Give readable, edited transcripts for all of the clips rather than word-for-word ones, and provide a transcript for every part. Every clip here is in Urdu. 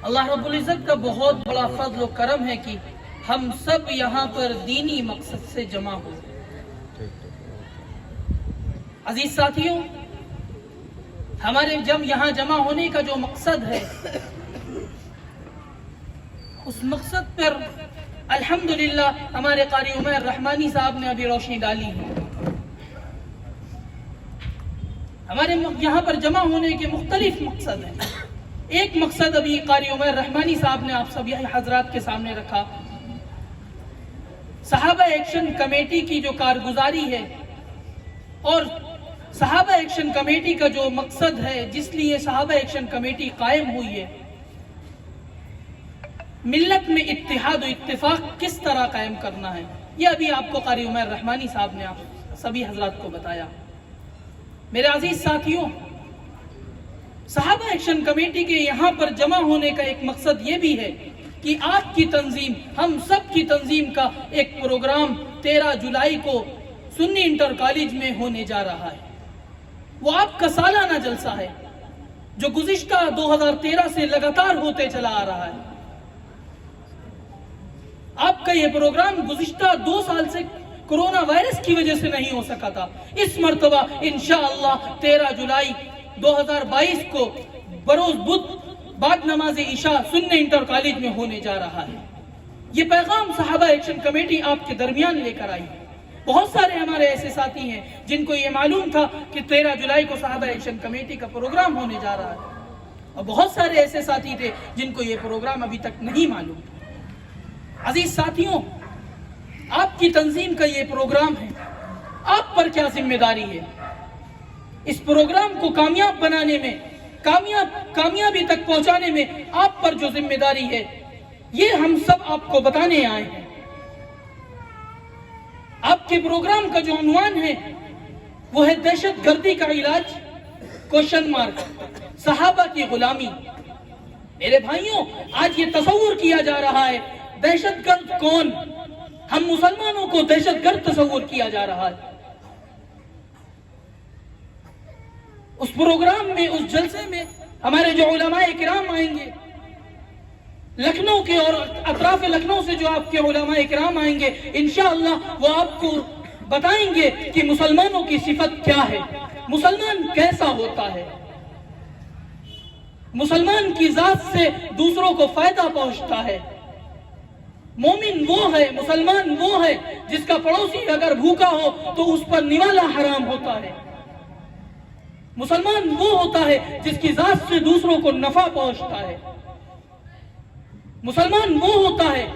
اللہ رب العزت کا بہت بڑا فضل و کرم ہے کہ ہم سب یہاں پر دینی مقصد سے جمع ہو۔ عزیز ساتھیوں، ہمارے یہاں جمع ہونے کا جو مقصد ہے، اس مقصد پر الحمدللہ ہمارے قاری عمیر رحمانی صاحب نے ابھی روشنی ڈالی ہے۔ ہمارے یہاں پر جمع ہونے کے مختلف مقصد ہیں۔ ایک مقصد ابھی قاری عمیر رحمانی صاحب نے آپ سب حضرات کے سامنے رکھا، صحابہ ایکشن کمیٹی کی جو کارگزاری ہے اور صحابہ ایکشن کمیٹی کا جو مقصد ہے، جس لیے صحابہ ایکشن کمیٹی قائم ہوئی ہے، ملت میں اتحاد و اتفاق کس طرح قائم کرنا ہے، یہ ابھی آپ کو قاری عمیر رحمانی صاحب نے آپ سبھی حضرات کو بتایا۔ میرے عزیز ساتھیوں، صحابہ ایکشن کمیٹی کے یہاں پر جمع ہونے کا ایک مقصد یہ بھی ہے کہ آپ کی تنظیم، ہم سب کی تنظیم کا ایک پروگرام 13 جولائی کو سنی انٹر کالج میں ہونے جا رہا ہے۔ وہ آپ کا سالانہ جلسہ ہے جو گزشتہ 2013 سے لگاتار ہوتے چلا آ رہا ہے۔ آپ کا یہ پروگرام گزشتہ 2 سال سے کرونا وائرس کی وجہ سے نہیں ہو سکا تھا۔ اس مرتبہ انشاءاللہ 13 جولائی 2022 کو بروز بدھ بعد نماز عشاء سنی انٹر کالج میں ہونے جا رہا ہے۔ یہ پیغام صحابہ ایکشن کمیٹی آپ کے درمیان لے کر آئی ہے۔ بہت سارے ہمارے ایسے ساتھی ہیں جن کو یہ معلوم تھا کہ 13 جولائی کو صحابہ ایکشن کمیٹی کا پروگرام ہونے جا رہا ہے، اور بہت سارے ایسے ساتھی تھے جن کو یہ پروگرام ابھی تک نہیں معلوم تھا۔ عزیز ساتھیوں، آپ کی تنظیم کا یہ پروگرام ہے، آپ پر کیا ذمہ داری ہے؟ اس پروگرام کو کامیاب بنانے میں، کامیابی تک پہنچانے میں آپ پر جو ذمہ داری ہے، یہ ہم سب آپ کو بتانے آئے ہیں۔ آپ کے پروگرام کا جو عنوان ہے وہ ہے دہشت گردی کا علاج کوشچن مارک، صحابہ کی غلامی۔ میرے بھائیوں، آج یہ تصور کیا جا رہا ہے دہشت گرد کون؟ ہم مسلمانوں کو دہشت گرد تصور کیا جا رہا ہے۔ اس پروگرام میں، اس جلسے میں ہمارے جو علماء کرام آئیں گے، لکھنؤ کے اور اطراف لکھنؤ سے جو آپ کے علماء کرام آئیں گے، انشاءاللہ وہ آپ کو بتائیں گے کہ مسلمانوں کی صفت کیا ہے، مسلمان کیسا ہوتا ہے، مسلمان کی ذات سے دوسروں کو فائدہ پہنچتا ہے۔ مومن وہ ہے، مسلمان وہ ہے جس کا پڑوسی اگر بھوکا ہو تو اس پر نوالا حرام ہوتا ہے۔ مسلمان وہ ہوتا ہے جس کی ذات سے دوسروں کو نفع پہنچتا ہے۔ مسلمان وہ ہوتا ہے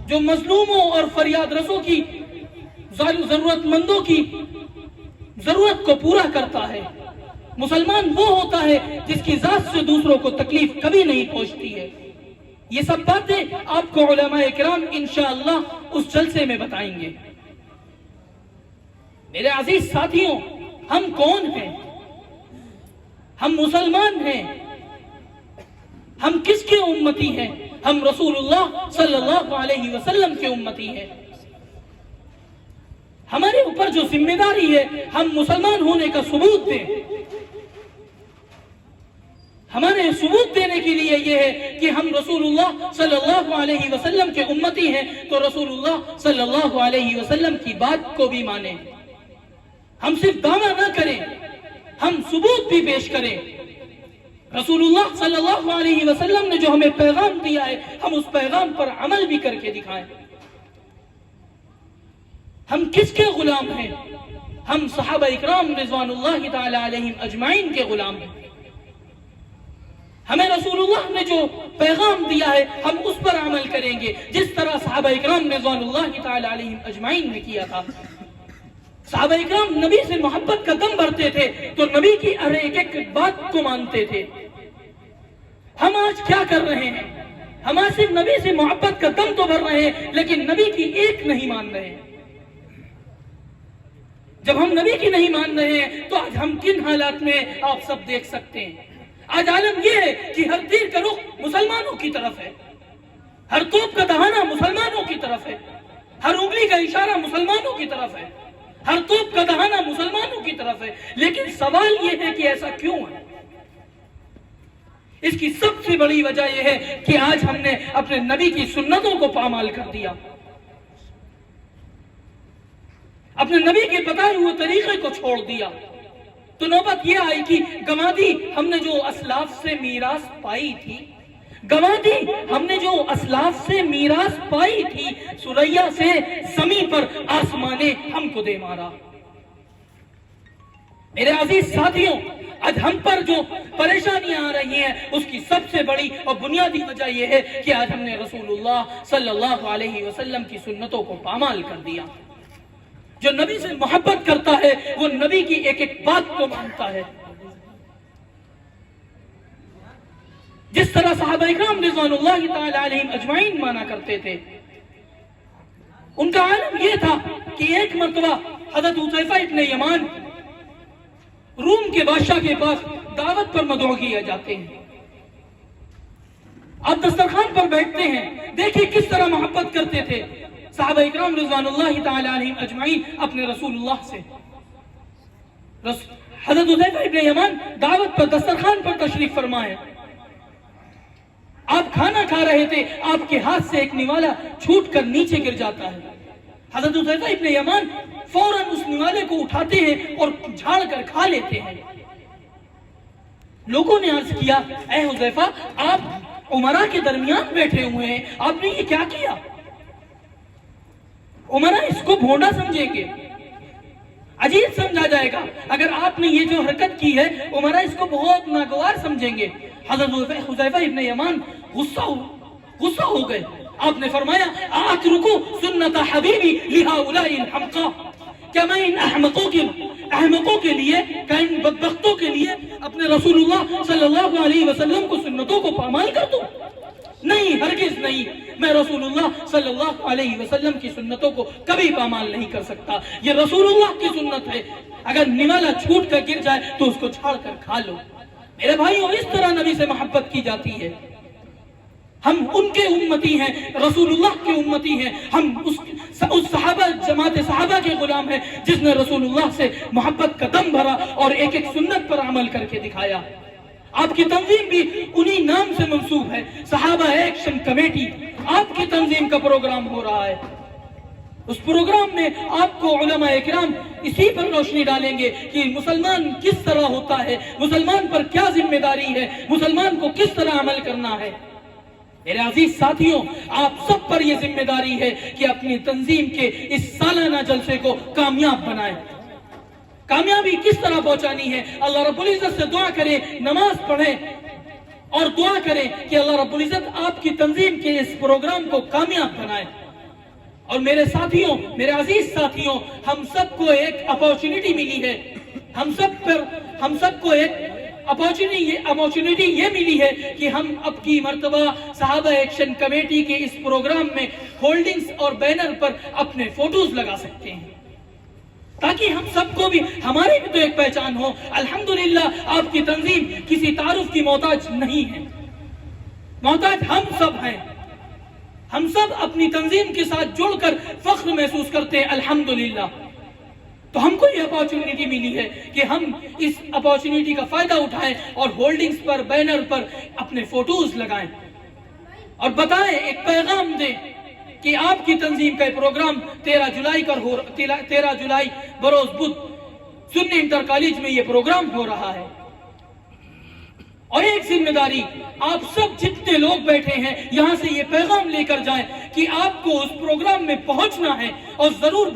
جو مظلوموں اور فریاد رسوں کی، ضرورت مندوں کی ضرورت کو پورا کرتا ہے۔ مسلمان وہ ہوتا ہے جس کی ذات سے دوسروں کو تکلیف کبھی نہیں پہنچتی ہے۔ یہ سب باتیں آپ کو علماء کرام انشاءاللہ اس جلسے میں بتائیں گے۔ میرے عزیز ساتھیوں، ہم کون ہیں؟ ہم مسلمان ہیں۔ ہم کس کے امتی ہیں؟ ہم رسول اللہ صلی اللہ علیہ وسلم کے امتی ہیں۔ ہمارے اوپر جو ذمہ داری ہے، ہم مسلمان ہونے کا ثبوت دیں۔ ہمارے ثبوت دینے کے لیے یہ ہے کہ ہم رسول اللہ صلی اللہ علیہ وسلم کے امتی ہیں، تو رسول اللہ صلی اللہ علیہ وسلم کی بات کو بھی مانیں۔ ہم صرف دعویٰ نہ کریں، ہم ثبوت بھی پیش کریں۔ رسول اللہ صلی اللہ علیہ وسلم نے جو ہمیں پیغام دیا ہے، ہم اس پیغام پر عمل بھی کر کے دکھائیں۔ ہم کس کے غلام ہیں؟ ہم صحابہ اکرام رضوان اللہ تعالی علیہم اجمعین کے غلام ہیں۔ ہمیں رسول اللہ نے جو پیغام دیا ہے، ہم اس پر عمل کریں گے، جس طرح صحابہ اکرام رضوان اللہ تعالی علیہم اجمعین نے کیا تھا۔ صحابہ اکرام نبی سے محبت کا دم بھرتے تھے تو نبی کی ہر ایک بات کو مانتے تھے۔ ہم آج کیا کر رہے ہیں؟ ہم آج صرف نبی سے محبت کا دم تو بھر رہے ہیں، لیکن نبی کی ایک نہیں مان رہے ہیں۔ جب ہم نبی کی نہیں مان رہے ہیں تو آج ہم کن حالات میں آپ سب دیکھ سکتے ہیں۔ آج عالم یہ ہے کہ ہر تیر کا رخ مسلمانوں کی طرف ہے، ہر توپ کا دہانہ مسلمانوں کی طرف ہے، ہر انگلی کا اشارہ مسلمانوں کی طرف ہے، ہر توپ کا دہانہ مسلمانوں کی طرف ہے۔ لیکن سوال یہ ہے کہ ایسا کیوں ہے؟ اس کی سب سے بڑی وجہ یہ ہے کہ آج ہم نے اپنے نبی کی سنتوں کو پامال کر دیا، اپنے نبی کے بتائے ہوئے طریقے کو چھوڑ دیا، تو نوبت یہ آئی کہ گنوا دی ہم نے جو اسلاف سے میراث پائی تھی، گنوا دی ہم نے جو اسلاف سے میراث پائی تھی، سریا سے زمین پر آسمانے ہم کو دے مارا۔ میرے عزیز ساتھیوں، آج ہم پر جو پریشانیاں آ رہی ہیں اس کی سب سے بڑی اور بنیادی وجہ یہ ہے کہ آج ہم نے رسول اللہ صلی اللہ علیہ وسلم کی سنتوں کو پامال کر دیا۔ جو نبی سے محبت کرتا ہے وہ نبی کی ایک ایک بات کو مانتا ہے، جس طرح صحابہ اکرام رضوان اللہ تعالی علیہم اجمعین مانا کرتے تھے۔ ان کا عالم یہ تھا کہ ایک مرتبہ حضرت حذیفہ ابن یمان روم کے بادشاہ کے پاس دعوت پر مدعو کیے جاتے ہیں، آپ دسترخوان پر بیٹھتے ہیں، دیکھیں کس طرح محبت کرتے تھے صحابہ اکرام رضوان اللہ تعالی علیہم اجمعین اپنے رسول اللہ سے۔ حضرت حذیفہ ابن یمان دعوت پر دسترخوان پر تشریف فرما ہے، آپ کھانا کھا رہے تھے، آپ کے ہاتھ سے ایک نوالا چھوٹ کر نیچے گر جاتا ہے، حضرت حذیفہ ابن یمان فوراً اس نوالے کو اٹھاتے ہیں اور جھاڑ کر کھا لیتے ہیں۔ لوگوں نے عرض کیا، اے حذیفہ آپ عمراء کے درمیان بیٹھے ہوئے ہیں، آپ نے یہ کیا کیا؟ عمراء اس کو بھونڈا سمجھیں گے، عجیب سمجھا جائے گا، اگر آپ نے یہ جو حرکت کی ہے عمراء اس کو بہت ناگوار سمجھیں گے۔ حضرت حذیفہ ابن یمان غصہ ہو گئے، آپ نے فرمایا اترکو سنت حبیبی لہؤلاء الحمقاء، کیا میں ان احمقوں کے لیے، کیا ان بدبختوں کے لیے اپنے رسول اللہ صلی اللہ علیہ وسلم کو سنتوں کو پامال کر دوں؟ نہیں، ہرگز نہیں، میں رسول اللہ صلی اللہ علیہ وسلم کی سنتوں کو کبھی پامال نہیں کر سکتا، یہ رسول اللہ کی سنت ہے، اگر نوالا چھوٹ کر گر جائے تو اس کو چھاڑ کر کھا لو۔ میرے بھائیوں، اس طرح نبی سے محبت کی جاتی ہے۔ ہم ان کے امتی ہیں، رسول اللہ کے امتی ہیں، ہم اس صحابہ جماعت صحابہ کے غلام ہیں جس نے رسول اللہ سے محبت کا دم بھرا اور ایک ایک سنت پر عمل کر کے دکھایا۔ آپ کی تنظیم بھی انہی نام سے منسوب ہے، صحابہ ایکشن کمیٹی۔ آپ کی تنظیم کا پروگرام ہو رہا ہے، اس پروگرام میں آپ کو علماء اکرام اسی پر روشنی ڈالیں گے کہ مسلمان کس طرح ہوتا ہے، مسلمان پر کیا ذمہ داری ہے، مسلمان کو کس طرح عمل کرنا ہے۔ میرے عزیز ساتھیوں، آپ سب پر یہ ذمہ داری ہے کہ اپنی تنظیم کے اس سالانہ جلسے کو کامیاب بنائیں۔ کامیابی کس طرح پہنچانی ہے؟ اللہ رب العزت سے دعا کریں، نماز پڑھیں اور دعا کریں کہ اللہ رب العزت آپ کی تنظیم کے اس پروگرام کو کامیاب بنائے۔ اور میرے ساتھیوں، میرے عزیز ساتھیوں، ہم سب کو ایک اپورچونٹی ملی ہے، ہم سب کو ایک اپورچونٹی یہ ملی ہے کہ ہم اب کی مرتبہ صحابہ ایکشن کمیٹی کے اس پروگرام میں ہولڈنگز اور بینر پر اپنے فوٹوز لگا سکتے ہیں، تاکہ ہم سب کو بھی، ہماری بھی تو ایک پہچان ہو۔ الحمدللہ آپ کی تنظیم کسی تعارف کی محتاج نہیں ہے، محتاج ہم سب ہیں، ہم سب اپنی تنظیم کے ساتھ جڑ کر فخر محسوس کرتے ہیں الحمدللہ۔ تو ہم کو یہ اپورچونٹی ملی ہے کہ ہم اس اپورچونٹی کا فائدہ اٹھائیں اور ہولڈنگز پر، بینر پر اپنے فوٹوز لگائیں اور بتائیں، ایک پیغام دیں کہ آپ کی تنظیم کا پروگرام 13 جولائی بروز بدھ سنی انٹر کالج میں یہ پروگرام ہو رہا ہے۔ اور ایک ذمہ داری، آپ سب جتنے لوگ بیٹھے ہیں یہاں سے یہ پیغام لے کر جائیں کہ آپ کو اس پروگرام میں پہنچنا ہے اور ضرور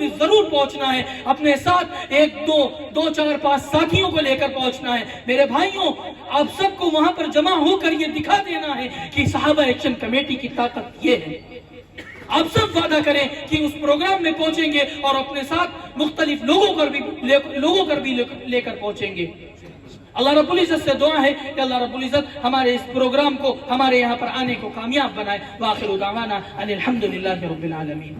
پہنچنا ہے، اپنے ساتھ 1 2 4 5 ساتھیوں کو لے کر پہنچنا ہے۔ میرے بھائیوں، آپ سب کو وہاں پر جمع ہو کر یہ دکھا دینا ہے کہ صحابہ ایکشن کمیٹی کی طاقت یہ ہے۔ آپ سب وعدہ کریں کہ اس پروگرام میں پہنچیں گے اور اپنے ساتھ مختلف لوگوں کر بھی لے کر پہنچیں گے۔ اللہ رب العزت سے دعا ہے کہ اللہ رب العزت ہمارے اس پروگرام کو، ہمارے یہاں پر آنے کو کامیاب بنائے۔ وآخر دعوانا ان الحمدللہ رب العالمین۔